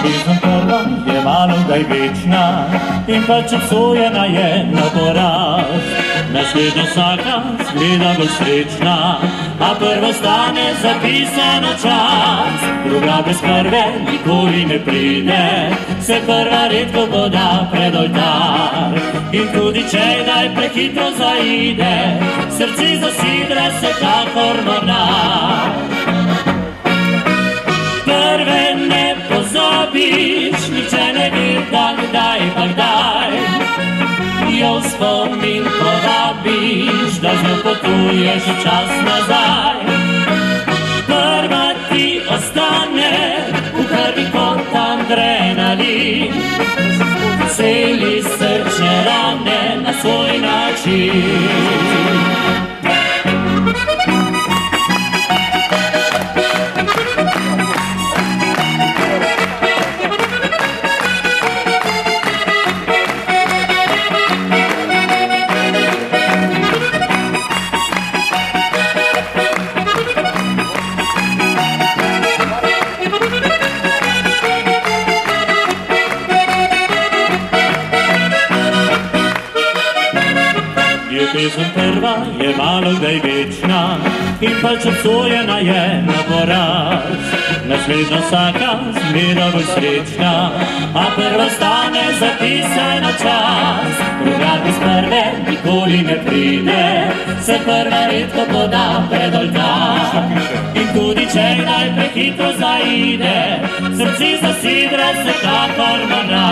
Ljubezen prva je malo kdaj večna in pač obsojena je na poraz. Naslednja vsaka zgleda bolj srečna, a prva stane zapisano čas. Druga brez prve nikoli ne pride, se prva redko poda pred oltar. In tudi če kdaj prehitro zaide, srce zasidra se kakor morda. Prve ne pozabiš, niče ne ve, da kdaj pa kdaj jo v spomin povabiš, da z njo potuješ v čas nazaj. Prva ti ostane v krvi kot adrenalin, celi srčne rane na svoj način. Ljubezen prva je malo kdaj večna in pač obsojena je na poraz. Naslednja vsaka zgleda bolj srečna, a prva stane zapisana čas. Druga iz prve nikoli ne pride, se prva redko poda pred oltar. In tudi če kdaj prehitro zaide, srce zasidra se kakor morda.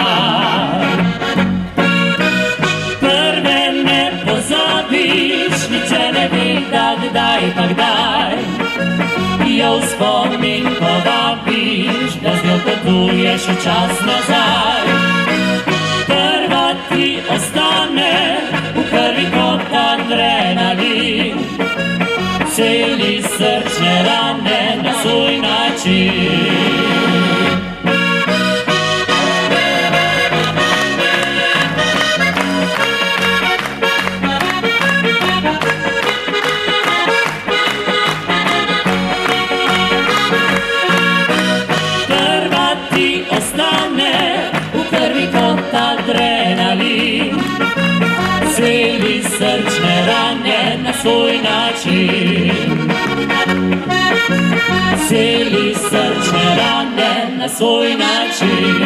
Niče ne ve, da kdaj pa kdaj jo v spomin povabiš, da z njo potuješ v čas nazaj. Prva ti ostane v krvi kot adrenalin, celi srčne rane na svoj način. Adrenalin, celi srčne rane na svoj način. Celi srčne rane na svoj način.